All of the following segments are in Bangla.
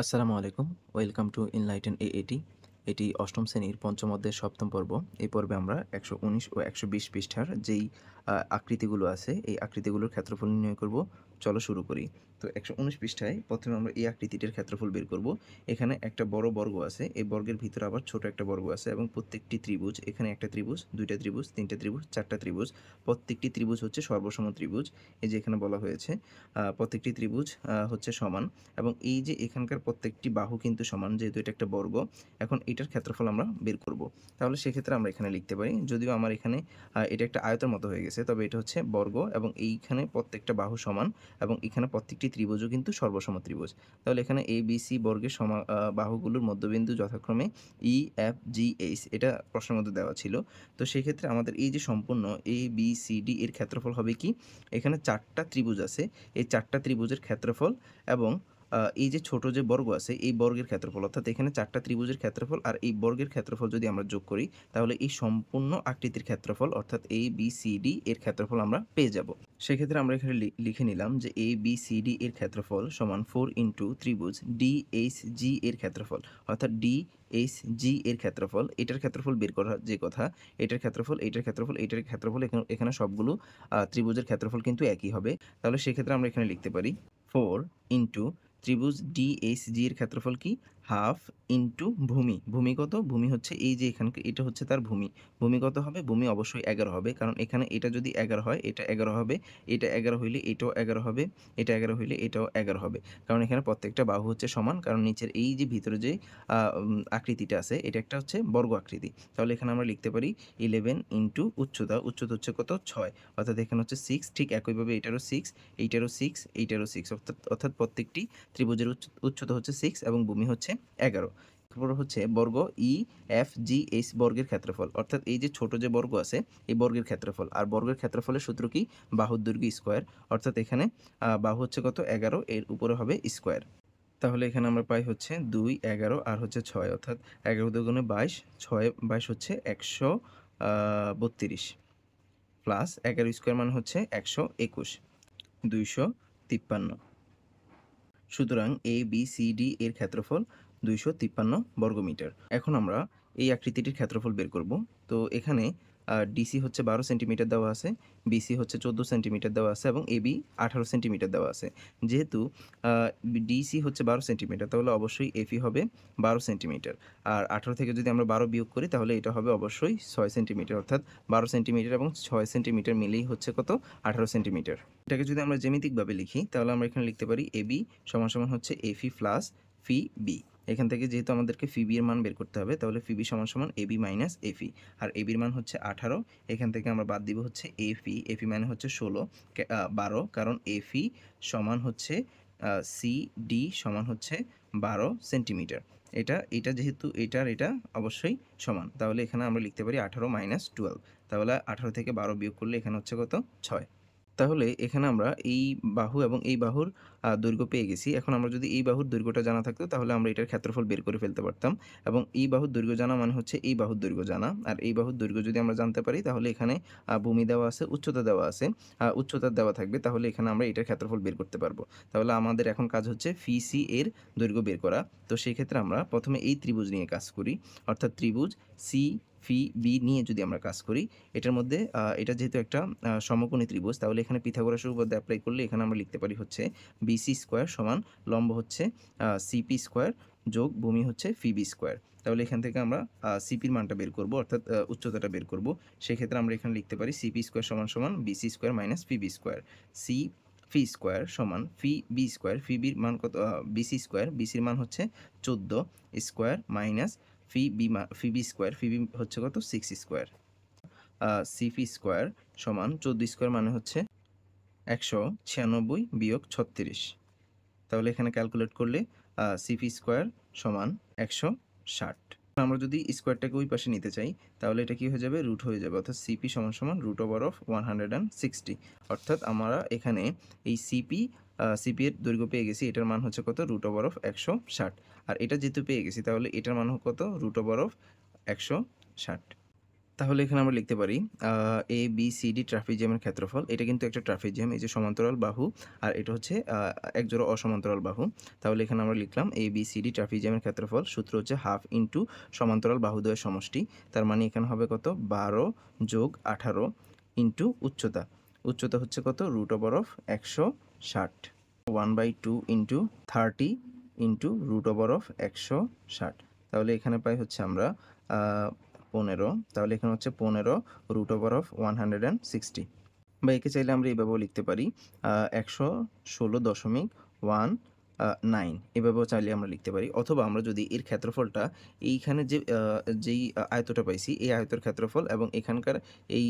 আসসালামু আলাইকুম। Welcome to enlighten AAT. এটি অষ্টম শ্রেণীর পঞ্চম অধ্যায়ের সপ্তম পর্ব। এই পর্বে আমরা ১১৯ ও ১২০ পৃষ্ঠার যেই আকৃতিগুলো আছে, এই আকৃতিগুলোর ক্ষেত্রফল নির্ণয় করব। চলো শুরু করি। তো ১১৯ পৃষ্ঠায় প্রথমে আমরা এই আকৃতিটির ক্ষেত্রফল বের করব। এখানে একটা বড় বর্গ আছে। এই বর্গের ভিতরে আবার ছোট একটা বর্গ আছে এবং প্রত্যেকটি ত্রিভুজ, এখানে একটা ত্রিভুজ, ২ টা ত্রিভুজ, ৩ টা ত্রিভুজ, ৪ টা ত্রিভুজ। প্রত্যেকটি ত্রিভুজ হচ্ছে সর্বসম ত্রিভুজ। এই যে এখানে বলা হয়েছে প্রত্যেকটি ত্রিভুজ হচ্ছে সমান। এবং এই যে এখানকার প্রত্যেকটি বাহু কিন্তু সমান, যেহেতু এটা একটা বর্গ। এখন এটার ক্ষেত্রফল আমরা বের করব। তাহলে সেক্ষেত্রে আমরা এখানে লিখতে পারি, যদিও আমার এখানে এটা একটা আয়তের মতো হয়ে গেছে, তবে এটা হচ্ছে বর্গ এবং এইখানে প্রত্যেকটা বাহু সমান এবং এখানে প্রত্যেকটি ত্রিভুজও কিন্তু সর্বসম ত্রিভুজ। তাহলে এখানে এ বি সি বর্গের বাহুগুলোর মধ্যবিন্দু যথাক্রমে ই এফ জি এইচ, এটা প্রশ্নের মধ্যে দেওয়া ছিল। তো সেক্ষেত্রে আমাদের এই যে সম্পূর্ণ এ বি সি ডি এর ক্ষেত্রফল হবে কি, এখানে 4টা ত্রিভুজ আছে, এই 4টা ত্রিভুজের ক্ষেত্রফল এবং এই যে ছোট যে বর্গ আছে, এই বর্গের ক্ষেত্রফল, অর্থাৎ এখানে 4টা ত্রিভুজের ক্ষেত্রফল আর এই বর্গের ক্ষেত্রফল যদি আমরা যোগ করি, তাহলে এই সম্পূর্ণ আকৃতির ক্ষেত্রফল অর্থাৎ এ বি সি ডি এর ক্ষেত্রফল আমরা পেয়ে যাব। সেক্ষেত্রে আমরা এখানে লিখে নিলাম যে এ বি সি ডি এর ক্ষেত্রফল সমান 4 ইন্টু ত্রিভুজ ডি এইচ জি এর ক্ষেত্রফল, অর্থাৎ ডি এইচ জি এর ক্ষেত্রফল, এটার ক্ষেত্রফল বের করা যে কথা, এটার ক্ষেত্রফল, এটার ক্ষেত্রফল, এটার ক্ষেত্রফল, এখানে সবগুলো ত্রিভুজের ক্ষেত্রফল কিন্তু একই হবে। তাহলে সেক্ষেত্রে আমরা এখানে লিখতে পারি 4 ইন্টু ত্রিভুজ ডিএইচজি এর ক্ষেত্রফল কি, হাফ ইন্টু ভূমি। ভূমি কত? ভূমি হচ্ছে এই যে এখানকে, এটা হচ্ছে তার ভূমি। ভূমি কত হবে? ভূমি অবশ্যই 11 হবে, কারণ এখানে এটা যদি 11 হয়, এটা 11 হবে, এটা 11 হইলে এটাও 11 হবে, এটা 11 হইলে এটাও 11 হবে। কারণ এখানে প্রত্যেকটা বাহু হচ্ছে সমান, কারণ নিচের এই যে ভিতরে যে আকৃতিটা আছে, এটা একটা হচ্ছে বর্গ আকৃতি। তাহলে এখানে আমরা লিখতে পারি 11 ইন্টু উচ্চতা। উচ্চতা হচ্ছে কত? 6, অর্থাৎ এখানে হচ্ছে 6। ঠিক একইভাবে এটারও 6, এইটারও 6, এইটারও 6, অর্থাৎ প্রত্যেকটি ত্রিভুজের উচ্চতা হচ্ছে 6 এবং ভূমি হচ্ছে 11। তারপর হচ্ছে বর্গ ই এফ জি এইচ বর্গের ক্ষেত্রফল, অর্থাৎ এই যে ছোট যে বর্গ আছে, এই বর্গের ক্ষেত্রফল। আর বর্গের ক্ষেত্রফলের সূত্র কি? বাহুর দৈর্ঘ্য স্কোয়ার, অর্থাৎ এখানে বাহু হচ্ছে কত? 11, এর উপরে হবে স্কোয়ার। তাহলে এখানে আমরা পাই হচ্ছে 2, 11 আর হচ্ছে 6, অর্থাৎ 11 দুগুণে 22, 6 22 হচ্ছে 132 প্লাস 11 স্কোয়ার মানে হচ্ছে 121, 253। সুতরাং এ বি সি ডি এর ক্ষেত্রফল 253 বর্গমিটার। এখন আমরা এই আকৃতিটির ক্ষেত্রফল বের করব। তো এখানে ডিসি হচ্ছে 12 সেন্টিমিটার দেওয়া আছে, বিসি হচ্ছে 14 সেন্টিমিটার দেওয়া আছে এবং এবি 18 সেন্টিমিটার দেওয়া আছে। যেহেতু ডিসি হচ্ছে 12 সেন্টিমিটার, তাহলে অবশ্যই এফই হবে 12 সেন্টিমিটার। আর 18 থেকে যদি আমরা 12 বিয়োগ করি, তাহলে এটা হবে অবশ্যই 6 সেন্টিমিটার, অর্থাৎ 12 সেন্টিমিটার এবং 6 সেন্টিমিটার মিলেই হচ্ছে কত? 18 সেন্টিমিটার। এটাকে যদি আমরা জ্যামিতিকভাবে লিখি, তাহলে আমরা এখানে লিখতে পারি এবি সমান সমান হচ্ছে এফি প্লাস ফি বি। এখান থেকে যেহেতু আমাদেরকে ফি বি এর মান বের করতে হবে, তাহলে ফি বি সমান সমান এবি মাইনাস এফি। আর এবির মান হচ্ছে 18, এখান থেকে আমরা বাদ দিব হচ্ছে এফি। এফি মানে হচ্ছে 12, কারণ এফি সমান হচ্ছে সি ডি সমান হচ্ছে 12 সেন্টিমিটার। এটা যেহেতু এটার এটা অবশ্যই সমান, তাহলে এখানে আমরা লিখতে পারি 18 মাইনাস 12। তাহলে 18 থেকে 12 বিয়োগ করলে এখানে হচ্ছে কত? 6। তাহলে এখানে আমরা এই বাহু এবং এই বাহুর দৈর্ঘ্য পেয়ে গেছি। এখন আমরা যদি এই বাহুর দৈর্ঘ্যটা জানা থাকতো, তাহলে আমরা এটার ক্ষেত্রফল বের করে ফেলতে পারতাম। এবং এই বাহুর দৈর্ঘ্য জানা মানে হচ্ছে এই বাহুর দৈর্ঘ্য জানা। আর এই বাহুর দৈর্ঘ্য যদি আমরা জানতে পারি, তাহলে এখানে ভূমি দেওয়া আছে, উচ্চতা দেওয়া আছে, উচ্চতা দেওয়া থাকবে, তাহলে এখানে আমরা এটার ক্ষেত্রফল বের করতে পারবো। তাহলে আমাদের এখন কাজ হচ্ছে ফি সি এর দৈর্ঘ্য বের করা। তো সেই ক্ষেত্রে আমরা প্রথমে এই ত্রিভুজ নিয়ে কাজ করি, অর্থাৎ ত্রিভুজ সি ফি বি নিয়ে যদি আমরা কাজ করি, এটার মধ্যে এটা যেহেতু একটা সমকোণী ত্রিভুজ, তাহলে এখানে পিথাগোরাসের উপপাদ্য অ্যাপ্লাই করলে এখানে আমরা লিখতে পারি হচ্ছে বিসি স্কোয়ার সমান লম্ব হচ্ছে সিপি স্কোয়ার যোগ ভূমি হচ্ছে ফিবি স্কোয়ার। তাহলে এখান থেকে আমরা সিপির মানটা বের করব, অর্থাৎ উচ্চতাটা বের করব। সেক্ষেত্রে আমরা এখানে লিখতে পারি সিপি স্কোয়ার সমান সমান BC square minus FB square. C F square সমান ফি বি স্কোয়ার, ফিবির মান কত? বিসি স্কোয়ার, বিসির মান হচ্ছে 14 square minus FB square, Phoebe হচ্ছে কত? 6 স্কোয়ার। সিপি স্কোয়ার সমান 14 স্কোয়ার মানে হচ্ছে 196 বিয়োগ 36। তাহলে এখানে ক্যালকুলেট করলে সিপি স্কোয়ার সমান 160। আমরা যদি স্কোয়ারটাকে ওই পাশে নিতে চাই, তাহলে এটা কি হয়ে যাবে? রুট হয়ে যাবে, অর্থাৎ সিপি সমান সমান রুট ওভার অফ 160। অর্থাৎ আমরা এখানে এই সিপি এর দৈর্ঘ্য পেয়ে গেছি, এটার মান হচ্ছে কত? Root over of 160। আর এটা যেহেতু পেয়ে গেছি, তাহলে এটার মান কত? Root over of 160। তাহলে এখানে আমরা লিখতে পারি ABCD ট্রাপিজিয়ামের ক্ষেত্রফল। এটা কিন্তু একটা ট্রাপিজিয়াম, এই যে সমান্তরাল বাহু আর এটা হচ্ছে একজোড়া অসমান্তরাল বাহু। তাহলে এখানে আমরা লিখলাম ABCD ট্রাপিজিয়ামের ক্ষেত্রফল সূত্র হচ্ছে হাফ ইনটু সমান্তরাল বাহুদ্বয়ের সমষ্টি। তার মানে এখানে হবে কত 12 যোগ 18 ইনটু উচ্চতা। উচ্চতা হচ্ছে কত √160। 1/2 ইনটু 30 ইনটু √160। তাহলে এখানে পাই হচ্ছে আমরা 15। তাহলে এখানে হচ্ছে 15 √160। বা একে চাইলে আমরা এভাবেও লিখতে পারি 116.19 এভাবেও চাইলে আমরা লিখতে পারি। অথবা আমরা যদি এর ক্ষেত্রফলটা এইখানে যেই আয়তটা পাইছি এই আয়তের ক্ষেত্রফল এবং এখানকার এই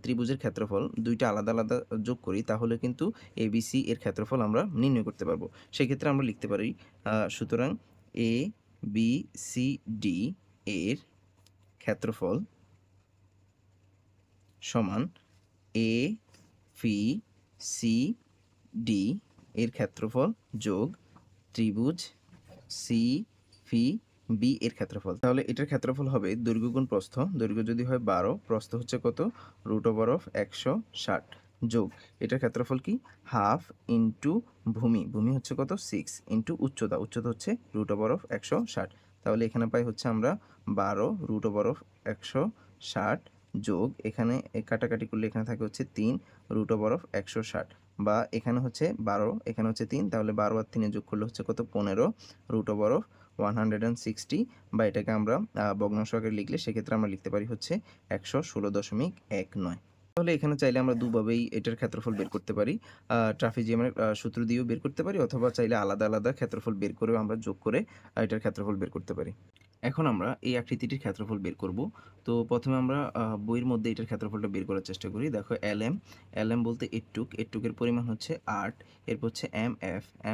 ত্রিভুজের ক্ষেত্রফল ২ টা আলাদা, আলাদা যোগ করি তাহলে কিন্তু ABC এর ক্ষেত্রফল আমরা নির্ণয় করতে পারবো। সেক্ষেত্রে আমরা লিখতে পারি সুতরাং ABCD এর ক্ষেত্রফল সমান ABCD এর ক্ষেত্রফল যোগ ত্রিভুজ CVB এর ক্ষেত্রফল। তাহলে এটার ক্ষেত্রফল হবে দৈর্ঘ্য গুণ প্রস্থ। দৈর্ঘ্য যদি হয় 12, প্রস্থ হচ্ছে কত √160 যোগ এটার ক্ষেত্রফল কি হাফ ইনটু ভূমি। ভূমি হচ্ছে কত 6 ইনটু উচ্চতা। উচ্চতা হচ্ছে √160। তাহলে এখানে পাই হচ্ছে আমরা 12 √160 যোগ এখানে কাটাকাটি করলে এখানে থাকে হচ্ছে 3 √160 বা এখানে হচ্ছে 12 এখানে হচ্ছে 3 তাহলে 12 আর 3 যোগ করলে হচ্ছে কত 15 √160 বা এটাকে আমরা ভগ্নাংশ আকারে লিখলে সেক্ষেত্রে আমরা লিখতে পারি হচ্ছে 116.19। তাহলে এখানে চাইলে আমরা দুভাবেই এটার ক্ষেত্রফল বের করতে পারি। ট্রাপিজিয়ামের সূত্র দিয়েও বের করতে পারি অথবা চাইলে আলাদা, আলাদা ক্ষেত্রফল বের করেও আমরা যোগ করে এটার ক্ষেত্রফল বের করতে পারি। এখন আমরা এই আকৃতিটির ক্ষেত্রফল বের করব। তো প্রথমে আমরা বইয়ের মধ্যে এটার ক্ষেত্রফলটা বের করার চেষ্টা করি। দেখো LM বলতে এটুকের পরিমাণ হচ্ছে 8, এরপর হচ্ছে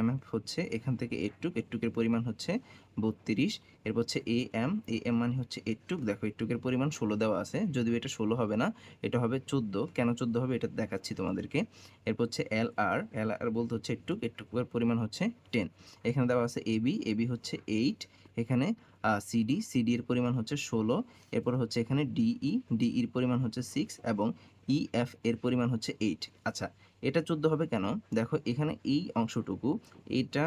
MF হচ্ছে এখান থেকে এটুকের পরিমাণ হচ্ছে 32, এরপর হচ্ছে AM মানে হচ্ছে এটুক। দেখো এটুকের পরিমাণ 16 দেওয়া আছে, যদিও এটা 16 হবে না, এটা হবে 14। কেন 14 হবে এটা দেখাচ্ছি তোমাদেরকে। এরপর হচ্ছে LR বলতে হচ্ছে এটুকের পরিমাণ হচ্ছে 10। এখানে দেওয়া আছে AB হচ্ছে 8, এখানে CD এর পরিমাণ হচ্ছে 16, এরপর হচ্ছে এখানে DE এর পরিমাণ হচ্ছে 6 এবং EF এর পরিমাণ হচ্ছে 8। আচ্ছা, এটা 14 হবে কেন? দেখো এখানে এই অংশটুকু, এটা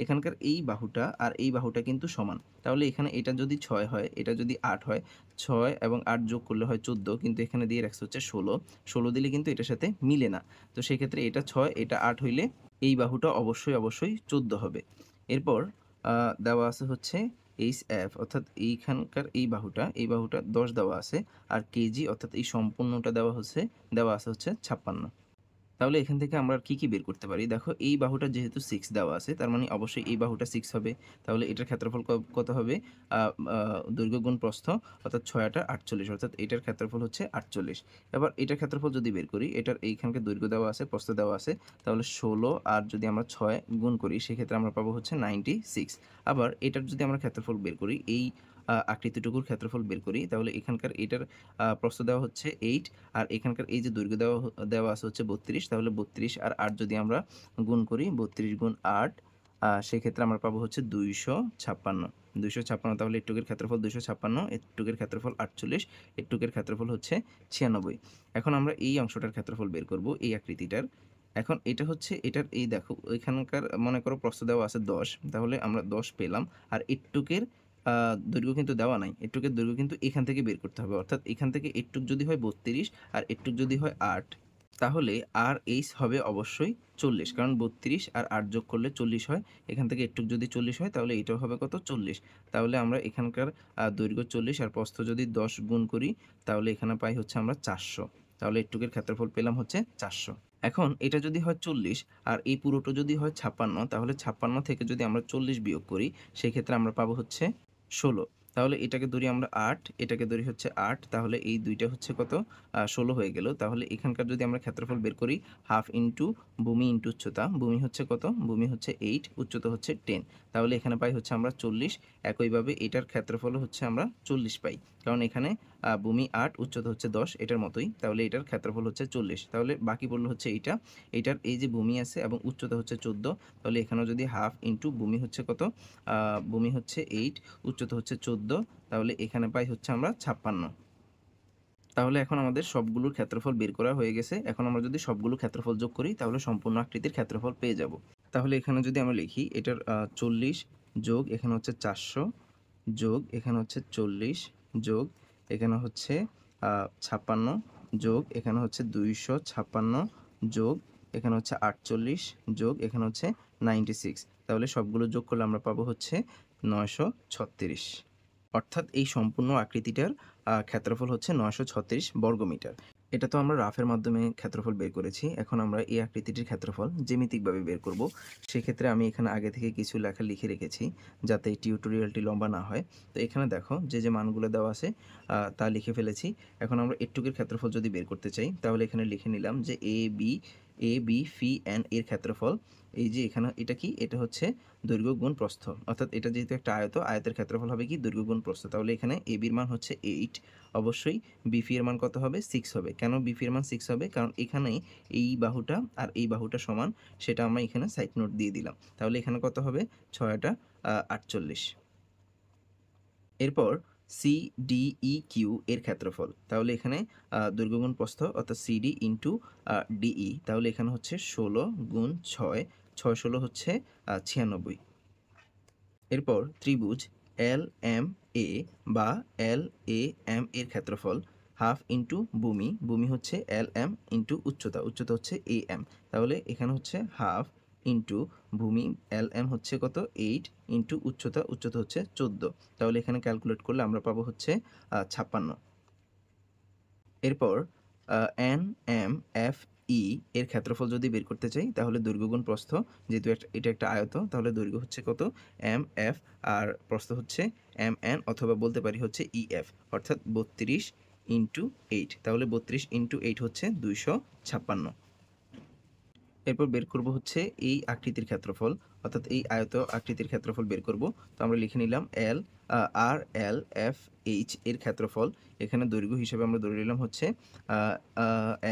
এখানকার এই বাহুটা আর এই বাহুটা কিন্তু সমান। তাহলে এখানে এটা যদি 6 হয়, এটা যদি 8 হয়, 6 এবং 8 যোগ করলে হয় 14, কিন্তু এখানে দিয়ে রাখছে হচ্ছে 16। 16 দিলে কিন্তু এটার সাথে মিলে না। তো সেক্ষেত্রে এটা 6 এটা 8 হইলে এই বাহুটা অবশ্যই 14 হবে। এরপর দেওয়া আছে হচ্ছে HF অর্থাৎ এইখানকার এই বাহুটা 10 দেওয়া আছে, আর কেজি অর্থাৎ এই সম্পূর্ণটা দেওয়া আছে হচ্ছে 56। তাহলে এখান থেকে আমরা আর কি বের করতে পারি? দেখো এই বাহুটা যেহেতু 6 দেওয়া আছে তার মানে অবশ্যই এই বাহুটা 6 হবে। তাহলে এটার ক্ষেত্রফল কত হবে? আ আ দৈর্ঘ্য গুণ প্রস্থ অর্থাৎ 6 8 48, অর্থাৎ এটার ক্ষেত্রফল হচ্ছে 48। এবার এটার ক্ষেত্রফল যদি বের করি, এটার এইখানকার দৈর্ঘ্য দেওয়া আছে, প্রস্থ দেওয়া আছে। তাহলে 16 আর যদি আমরা 6 গুণ করি সেক্ষেত্রে আমরা পাবো হচ্ছে 96। আবার এটার যদি আমরা ক্ষেত্রফল বের করি, এই আকৃতিটুকুর ক্ষেত্রফল বের করি, তাহলে এখানকার এটার প্রস্থ দেওয়া হচ্ছে 8 আর এখানকার এই যে দৈর্ঘ্য দেওয়া আছে হচ্ছে 32। তাহলে 32 আর 8 যদি আমরা গুণ করি, 32 গুণ 8 সেক্ষেত্রে আমরা পাবো হচ্ছে 256। 256, তাহলে এটুকের ক্ষেত্রফল 256, এটুকের ক্ষেত্রফল 48, এটুকের ক্ষেত্রফল হচ্ছে 96। এখন আমরা এই অংশটার ক্ষেত্রফল বের করব, এই আকৃতিটার। এখন এটা হচ্ছে এটার এই দেখো এখানকার মনে করো প্রস্থ দেওয়া আছে 10, তাহলে আমরা 10 পেলাম। আর এটুকের দৈর্ঘ্য কিন্তু দেওয়া নাই। এটুকের দৈর্ঘ্য কিন্তু এখান থেকে বের করতে হবে। অর্থাৎ এখান থেকে এটুক যদি হয় 32 আর এটুক যদি হয় 8, তাহলে RH হবে অবশ্যই 40, কারণ 32 আর 8 যোগ করলে 40 হয়। এখান থেকে এটুক যদি 40 হয় তাহলে এটাও হবে কত 40। তাহলে আমরা এখানকার দৈর্ঘ্য 40 আর প্রস্থ যদি 10 গুণ করি তাহলে এখানে পাই হচ্ছে আমরা 400। তাহলে এটুকের ক্ষেত্রফল পেলাম হচ্ছে 400। এখন এটা যদি হয় 40 আর এই পুরোটা যদি হয় 56, তাহলে 56 থেকে যদি আমরা 40 বিয়োগ করি সেক্ষেত্রে আমরা পাবো হচ্ছে 16। তাহলে এটাকে ধরি আমরা 8, এটাকে ধরি হচ্ছে 8, তাহলে এই দুইটা হচ্ছে কত 16 হয়ে গেল। তাহলে এখানকার যদি আমরা ক্ষেত্রফল বের করি, হাফ ইনটু ভূমি ইনটু উচ্চতা। ভূমি হচ্ছে কত? ভূমি হচ্ছে 8, উচ্চতা হচ্ছে 10। তাহলে এখানে পাই হচ্ছে আমরা 40। একইভাবে এটার ক্ষেত্রফলও হচ্ছে আমরা 40 পাই, কারণ এখানে ভূমি 8, উচ্চতা হচ্ছে 10, এটার মতোই। তাহলে এটার ক্ষেত্রফল হচ্ছে 40। তাহলে বাকি পড়লো হচ্ছে এইটা। এটার এই যে ভূমি আছে এবং উচ্চতা হচ্ছে 14, তাহলে এখানেও যদি হাফ ইনটু ভূমি হচ্ছে কত? ভূমি হচ্ছে 8, উচ্চতা হচ্ছে 14, তাহলে এখানে পাই হচ্ছে আমরা 56। তাহলে এখন আমাদের সবগুলোর ক্ষেত্রফল বের করা হয়ে গেছে। এখন আমরা যদি সবগুলো ক্ষেত্রফল যোগ করি তাহলে সম্পূর্ণ আকৃতির ক্ষেত্রফল পেয়ে যাব। তাহলে এখানে যদি আমরা লিখি এটার 40 যোগ এখানে হচ্ছে 400 যোগ এখানে হচ্ছে 40 যোগ এখানে হচ্ছে 56 যোগ এখানে হচ্ছে 256 যোগ এখানে হচ্ছে 48 যোগ এখানে হচ্ছে 96। তাহলে সবগুলো যোগ করলে আমরা পাবো হচ্ছে 936। অর্থাৎ এই সম্পূর্ণ আকৃতিটার ক্ষেত্রফল হচ্ছে 936 বর্গমিটার। এটা তো আমরা রাফের মাধ্যমে ক্ষেত্রফল বের করেছি। এখন আমরা এই আকৃতিটির ক্ষেত্রফল জ্যামিতিকভাবে বের করব। সেক্ষেত্রে আমি এখানে আগে থেকে কিছু লেখা লিখে রেখেছি যাতে টিউটোরিয়ালটি লম্বা না হয়। তো এখানে দেখো যে মানগুলো দেওয়া আছে তা লিখে ফেলেছি। এখন আমরা এটুকুর ক্ষেত্রফল যদি বের করতে চাই তাহলে এখানে লিখে নিলাম যে এ বি ফি এন এর ক্ষেত্রফল। এই যে এখানে এটা কি? এটা হচ্ছে দৈর্ঘ্য গুণ প্রস্থ। অর্থাৎ এটা যেহেতু একটা আয়তের ক্ষেত্রফল হবে কি? দৈর্ঘ্য গুণ প্রস্থ। তাহলে এখানে এবির মান হচ্ছে 8, অবশ্যই বিফি এর মান কত হবে? 6 হবে। কেন বিফি এর মান 6 হবে? কারণ এখানে এই বাহুটা আর এই বাহুটা সমান, সেটা আমরা এখানে সাইড নোট দিয়ে দিলাম। তাহলে এখানে কত হবে? 6 48। এরপর সিডিইকিউ এর ক্ষেত্রফল। তাহলে এখানে দৈর্ঘ্য গুণ প্রস্থ অর্থাৎ সিডি ইন্টু ডিই। তাহলে এখানে হচ্ছে 16 গুণ 6, 6 16 হচ্ছে 96। এরপর ত্রিভুজ এলএমএ বা এলএএম এর ক্ষেত্রফল হাফ ইন্টু ভূমি হচ্ছে এলএম ইন্টু উচ্চতা হচ্ছে এএম। তাহলে এখানে হচ্ছে হাফ ইন্টু ভূমি এলএম হচ্ছে কত? 8 ইন্টু উচ্চতা হচ্ছে 14। তাহলে এখানে ক্যালকুলেট করলে আমরা পাবো হচ্ছে 56। এরপর এনএমএফই এর ক্ষেত্রফল যদি বের করতে চাই তাহলে দৈর্ঘ্য গুণ প্রস্থ, যেহেতু এটা একটা আয়ত তাহলে দৈর্ঘ্য হচ্ছে কত? এমএফ আর প্রস্থ হচ্ছে এমএন, অথবা বলতে পারি হচ্ছে ইএফ, অর্থাৎ 32 ইন্টু 8। তাহলে 32 ইন্টু 8 হচ্ছে 256। এরপর বের করব হচ্ছে এই আকৃতির ক্ষেত্রফল, অর্থাৎ এই আয়ত আকৃতির ক্ষেত্রফল বের করব। তো আমরা লিখে নিলাম আর এল এফ এইচ এর ক্ষেত্রফল। এখানে দৈর্ঘ্য হিসেবে আমরা ধরে নিলাম হচ্ছে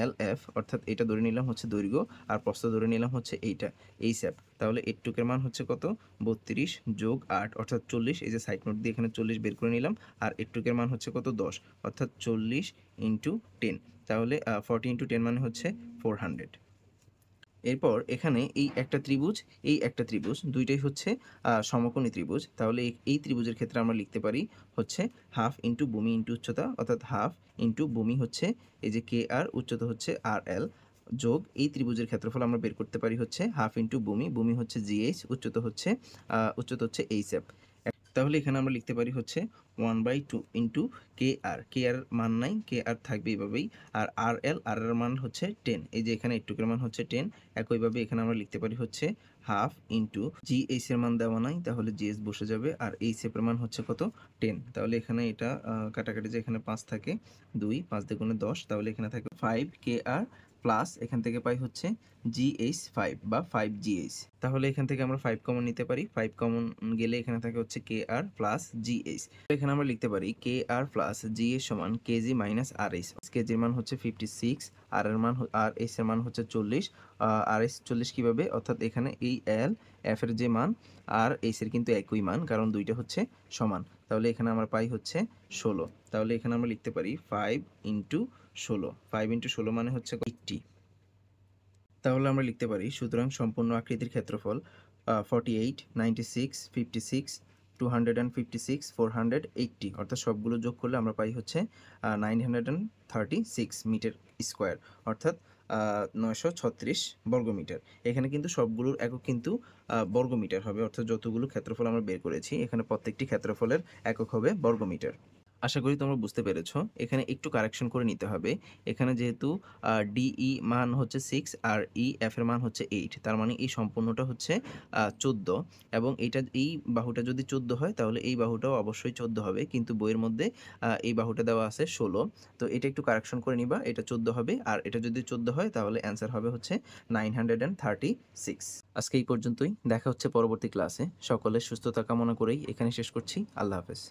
এল এফ, অর্থাৎ এটা ধরে নিলাম হচ্ছে দৈর্ঘ্য, আর প্রস্থ ধরে নিলাম হচ্ছে এইটা, এই স্যাপ। তাহলে এটুকের মান হচ্ছে কত? 32 যোগ 8 অর্থাৎ 40। এই যে সাইড নোট দিয়ে এখানে 40 বের করে নিলাম। আর এটুকের মান হচ্ছে কত? 10, অর্থাৎ 40 ইন্টু 10। তাহলে 40 ইন্টু 10 মানে হচ্ছে 400। এরপর এখানে এই একটা ত্রিভুজ দুইটাই হচ্ছে সমকোণী ত্রিভুজ। তাহলে এই ত্রিভুজের ক্ষেত্রে আমরা লিখতে পারি হচ্ছে হাফ ইন্টু ভূমি ইন্টু উচ্চতা, অর্থাৎ হাফ ইন্টু ভূমি হচ্ছে এই যে কে আর, উচ্চতা হচ্ছে আর এল, যোগ এই ত্রিভুজের ক্ষেত্রফল আমরা বের করতে পারি হচ্ছে হাফ ইন্টু ভূমি হচ্ছে জিএইচ, উচ্চতা হচ্ছে এইচ এফ। তাহলে এখানে আমরা লিখতে পারি হচ্ছে 1/2 ইন্টু কে আর মান নাই, কে আর থাকবে এইভাবেই। আর আর এর মান হচ্ছে 10। এই যে এখানে একটুকের মান হচ্ছে 10। একইভাবে এখানে আমরা লিখতে পারি হচ্ছে হাফ ইন্টু জিএইচ এর মান দেওয়া নাই, তাহলে জিএইচ বসে যাবে। আর এইচ এর মান হচ্ছে কত? 10। তাহলে এখানে এটা কাটাকাটি যে এখানে 5 থাকে, 2 5 দ্বিগুণে 10, তাহলে এখানে থাকে 5 কে আর প্লাস এখান থেকে পাই হচ্ছে জিএইচ 5 বা 5 জিএইচ। তাহলে এখান থেকে আমরা 5 কমন নিতে পারি। 5 কমন গেলে এখানে থাকে হচ্ছে কে আর প্লাস জিএইচ। এখানে আমরা লিখতে পারি কে আর প্লাস জিএইচ সমান কেজি মাইনাস আর এইচ। কেজির মান হচ্ছে 56, আর এর মান আর এইচ এর মান হচ্ছে 40। আর এইচ 40 কিভাবে? অর্থাৎ এখানে এই এল এফ এর যে মান আর এইচ এর কিন্তু একই মান, কারণ দুইটা হচ্ছে সমান। তাহলে এখানে আমরা পাই হচ্ছে 16। তাহলে এখানে আমরা লিখতে পারি 5 ইন্টু 16। 5 ইন্টু 16 মানে হচ্ছে 80। তাহলে আমরা লিখতে পারি সুতরাং সম্পূর্ণ আকৃতির ক্ষেত্রফল 48, 96, 56, 256, 480, অর্থাৎ সবগুলো যোগ করলে আমরা পাই হচ্ছে 936 মিটার স্কোয়ার, অর্থাৎ 936 বর্গমিটার। এখানে কিন্তু সবগুলোর একক কিন্তু বর্গমিটার হবে, অর্থাৎ যতগুলো ক্ষেত্রফল আমরা বের করেছি এখানে প্রত্যেকটি ক্ষেত্রফলের একক হবে বর্গমিটার। আশা করি তোমরা বুঝতে পেরেছো। এখানে একটু কারেকশন করে নিতে হবে। এখানে যেহেতু ডিই মান হচ্ছে 6 আর এফ এর মান হচ্ছে 8, তার মানে এই সম্পূর্ণটা হচ্ছে 14, এবং এই বাহুটা যদি 14 হয় তাহলে এই বাহুটাও অবশ্যই 14 হবে, কিন্তু বইয়ের মধ্যে এই বাহুটা দেওয়া আছে 16। তো এটা একটু কারেকশন করে নিবা, এটা 14 হবে, আর এটা যদি 14 হয় তাহলে অ্যান্সার হবে হচ্ছে 936। আজকে এই পর্যন্তই, দেখা হচ্ছে পরবর্তী ক্লাসে। সকলের সুস্থতা কামনা করেই এখানে শেষ করছি। আল্লাহ হাফেজ।